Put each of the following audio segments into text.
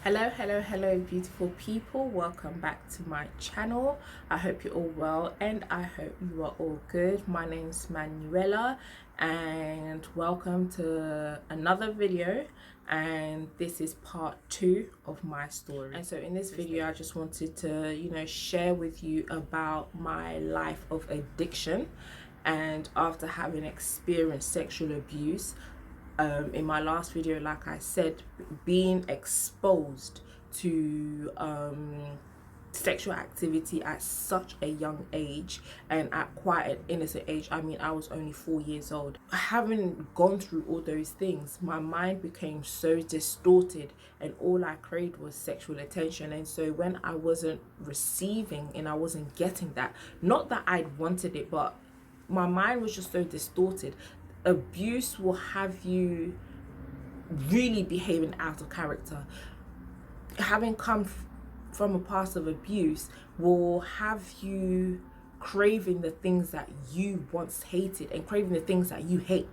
Hello, beautiful people. Welcome back to my channel. I hope you're all well and I hope you are all good. My name's Manuela and welcome to another video, and this is part 2 of my story. And so in this video I just wanted to share with you about my life of addiction. And after having experienced sexual abuse, in my last video, like I said, being exposed to sexual activity at such a young age and at quite an innocent age. I mean, I was only 4 years old. Having gone through all those things, my mind became so distorted and all I craved was sexual attention. And so when I wasn't receiving and I wasn't getting that, not that I'd wanted it, but my mind was just so distorted. Abuse will have you really behaving out of character. Having come from a past of abuse will have you craving the things that you once hated and craving the things that you hate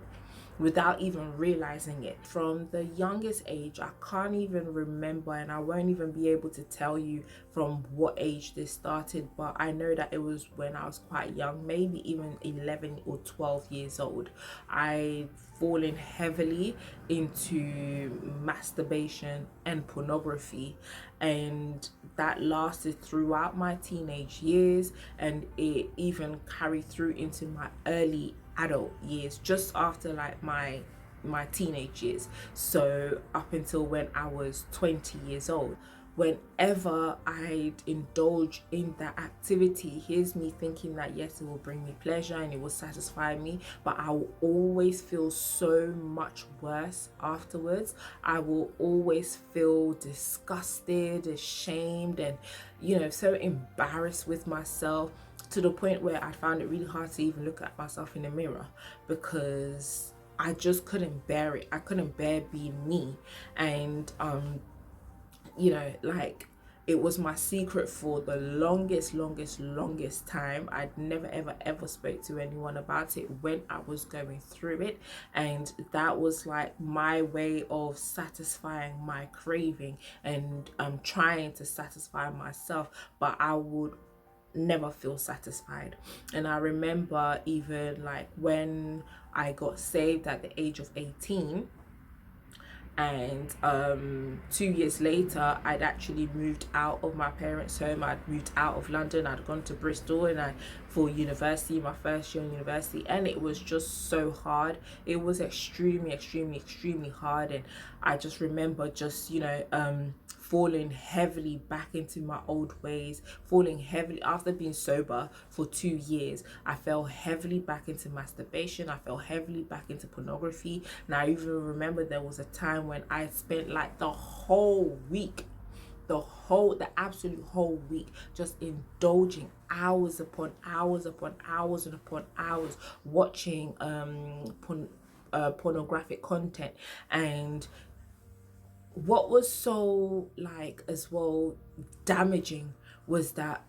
without even realizing it. From the youngest age, I can't even remember, and I won't even be able to tell you from what age this started, but I know that it was when I was quite young, maybe even 11 or 12 years old. I'd fallen heavily into masturbation and pornography, and that lasted throughout my teenage years, and it even carried through into my early adult years, just after like my teenage years, so up until when I was 20 years old. Whenever I'd indulge in that activity, here's me thinking that yes, it will bring me pleasure and it will satisfy me, but I will always feel so much worse afterwards. I will always feel disgusted, ashamed, and so embarrassed with myself, to the point where I found it really hard to even look at myself in the mirror because I just couldn't bear it. I couldn't bear being me. And like, it was my secret for the longest time. I'd never ever spoke to anyone about it when I was going through it, and that was like my way of satisfying my craving and trying to satisfy myself, but I would never feel satisfied. And I remember even like when I got saved at the age of 18, and 2 years later I'd actually moved out of my parents' home. I'd moved out of London. I'd gone to Bristol and for university, my first year in university, and it was just so hard. It was extremely hard. And I just remember just falling heavily back into my old ways, falling heavily after being sober for 2 years. I fell heavily back into masturbation. I fell heavily back into pornography. And I even remember there was a time when I spent like the whole week, the absolute whole week, just indulging hours upon hours watching pornographic content. And what was so like as well damaging was that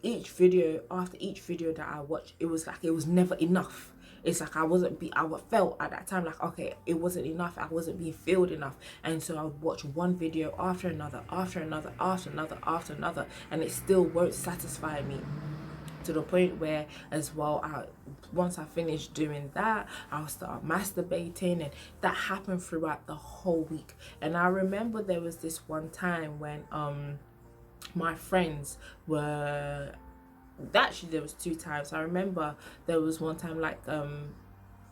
after each video that I watched, it was like it was never enough. It's like I felt at that time like, okay, it wasn't enough. I wasn't being filled enough. And so I would watch one video after another, and it still won't satisfy me, to the point where as well, once I finished doing that, I'll start masturbating, and that happened throughout the whole week. And I remember there was this one time when my friends were, actually there was 2 times. I remember there was one time like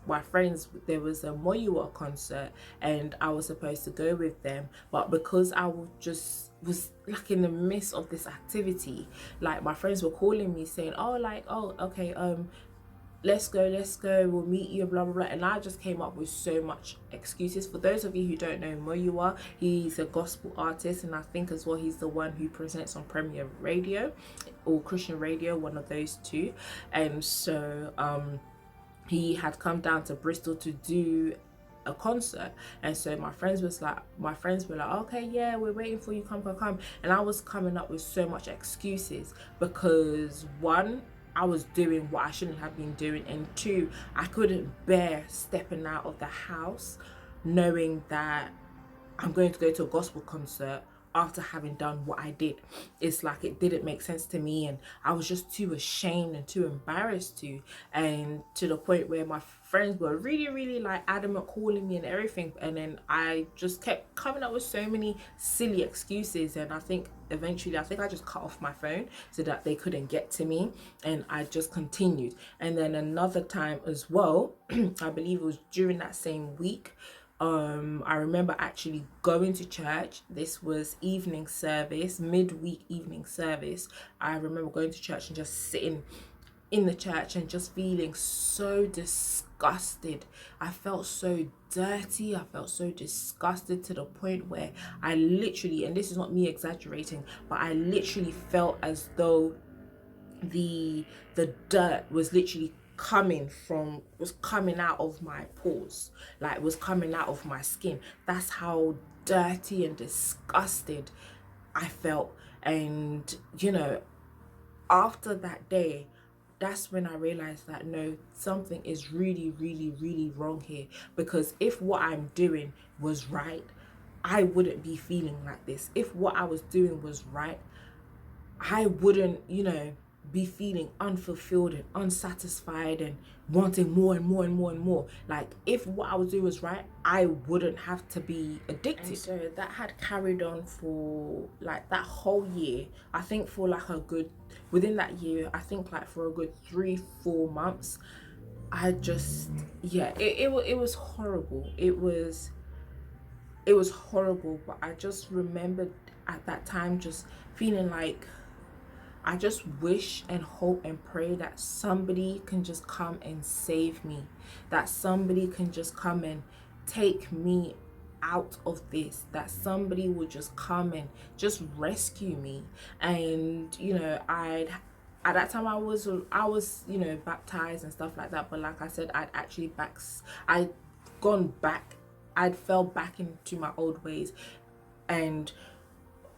my friends, there was a Moyua concert and I was supposed to go with them, but because I was like in the midst of this activity, like my friends were calling me saying, oh okay, let's go, we'll meet you, blah blah blah. And I just came up with so much excuses. For those of you who don't know Moyua, he's a gospel artist, and I think as well he's the one who presents on Premier Radio or Christian Radio, one of those two. And so he had come down to Bristol to do a concert, and so my friends were like, okay, yeah, we're waiting for you, come. And I was coming up with so much excuses because, one, I was doing what I shouldn't have been doing, and 2, I couldn't bear stepping out of the house knowing that I'm going to go to a gospel concert after having done what I did. It's like it didn't make sense to me, and I was just too ashamed and too embarrassed to, and to the point where my friends were really like adamant calling me and everything, and then I just kept coming up with so many silly excuses, and I think eventually I just cut off my phone so that they couldn't get to me, and I just continued. And then another time as well, I believe it was during that same week, I remember actually going to church. This was evening service, midweek evening service. I remember going to church and just sitting in the church and just feeling so disgusted. I felt so dirty. I felt so disgusted to the point where I literally, and this is not me exaggerating, but I literally felt as though the dirt was literally was coming out of my pores, like was coming out of my skin. That's how dirty and disgusted I felt. And after that day, that's when I realized that no, something is really wrong here. Because if what I'm doing was right, I wouldn't be feeling like this. If what I was doing was right, I wouldn't, be feeling unfulfilled and unsatisfied and wanting more and more and more and more. Like, if what I was doing was right, I wouldn't have to be addicted. And so that had carried on for like that whole year. I think for like within that year, I think like for a good 3-4 months, I just, it was horrible. It was horrible. But I just remembered at that time just feeling like I just wish and hope and pray that somebody can just come and save me, that somebody can just come and take me out of this, that somebody would just come and just rescue me. And at that time I was baptized and stuff like that, but like I said, I'd gone back, I'd fell back into my old ways. And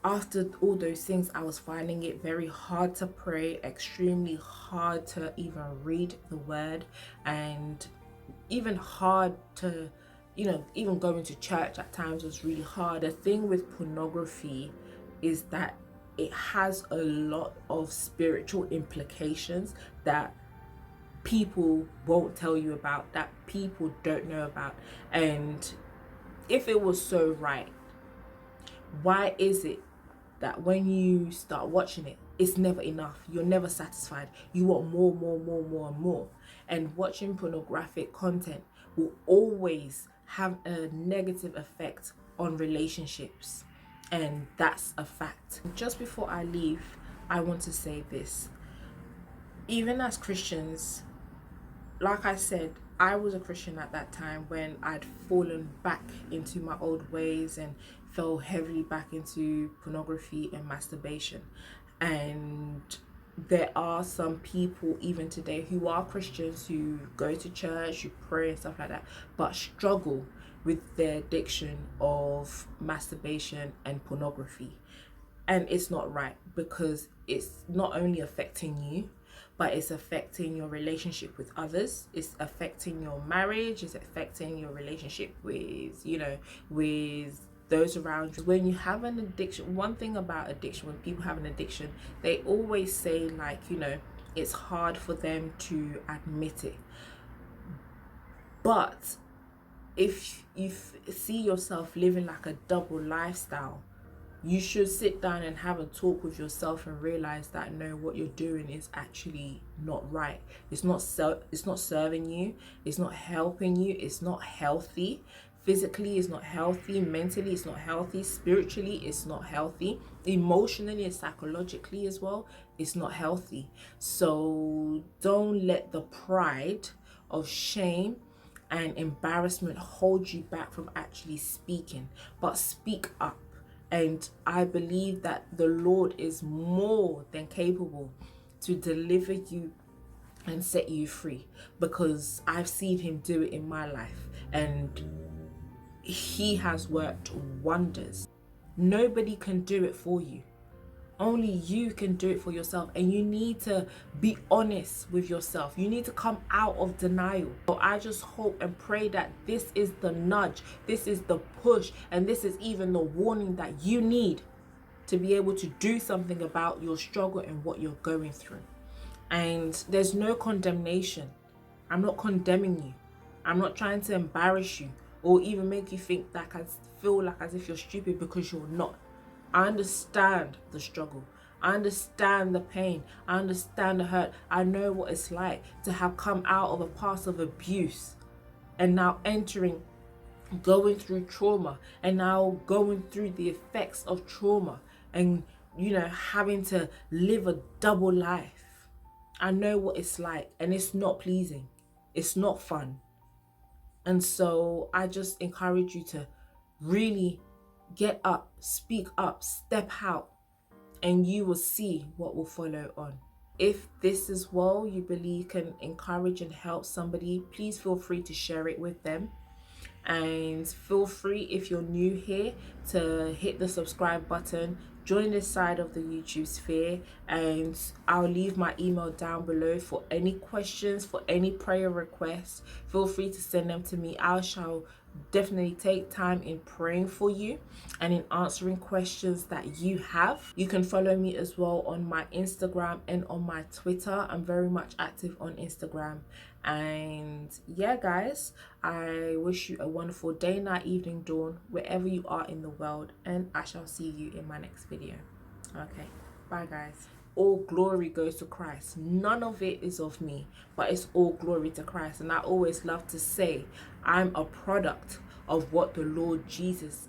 after all those things, I was finding it very hard to pray, extremely hard to even read the word, and even hard to, even going to church at times was really hard. The thing with pornography is that it has a lot of spiritual implications that people won't tell you about, that people don't know about. And if it was so right, why is it that when you start watching it, it's never enough? You're never satisfied. You want more and more. And watching pornographic content will always have a negative effect on relationships. And that's a fact. Just before I leave, I want to say this. Even as Christians, like I said, I was a Christian at that time when I'd fallen back into my old ways and fell heavily back into pornography and masturbation. And there are some people even today who are Christians, who go to church, who pray and stuff like that, but struggle with their addiction of masturbation and pornography. And it's not right, because it's not only affecting you, but it's affecting your relationship with others. It's affecting your marriage. It's affecting your relationship with, with those around you. When you have an addiction, one thing about addiction, when people have an addiction, they always say like, it's hard for them to admit it. But if you see yourself living like a double lifestyle, you should sit down and have a talk with yourself and realize that no, what you're doing is actually not right. It's not serving you. It's not helping you. It's not healthy. Physically, it's not healthy. Mentally, it's not healthy. Spiritually, it's not healthy. Emotionally and psychologically as well, it's not healthy. So don't let the pride of shame and embarrassment hold you back from actually speaking, but speak up. And I believe that the Lord is more than capable to deliver you and set you free, because I've seen him do it in my life and he has worked wonders. Nobody can do it for you. Only you can do it for yourself, and you need to be honest with yourself. You need to come out of denial. So I just hope and pray that this is the nudge, this is the push, and this is even the warning that you need to be able to do something about your struggle and what you're going through. And there's no condemnation. I'm not condemning you. I'm not trying to embarrass you or even make you think that I feel like as if you're stupid, because you're not. I understand the struggle. I understand the pain. I understand the hurt. I know what it's like to have come out of a past of abuse and now going through trauma, and now going through the effects of trauma, and having to live a double life. I know what it's like, and it's not pleasing. It's not fun. And so I just encourage you to really get up, speak up, step out, and you will see what will follow on. If this as well you believe can encourage and help somebody, please feel free to share it with them. And feel free, if you're new here, to hit the subscribe button, join this side of the YouTube sphere, and I'll leave my email down below for any questions, for any prayer requests. Feel free to send them to me. I shall definitely take time in praying for you and in answering questions that you have. You can follow me as well on my Instagram and on my Twitter. I'm very much active on Instagram. And yeah, guys, I wish you a wonderful day, night, evening, dawn, wherever you are in the world, and I shall see you in my next video. Okay, bye guys. All glory goes to Christ. None of it is of me, but it's all glory to Christ. And I always love to say I'm a product of what the Lord Jesus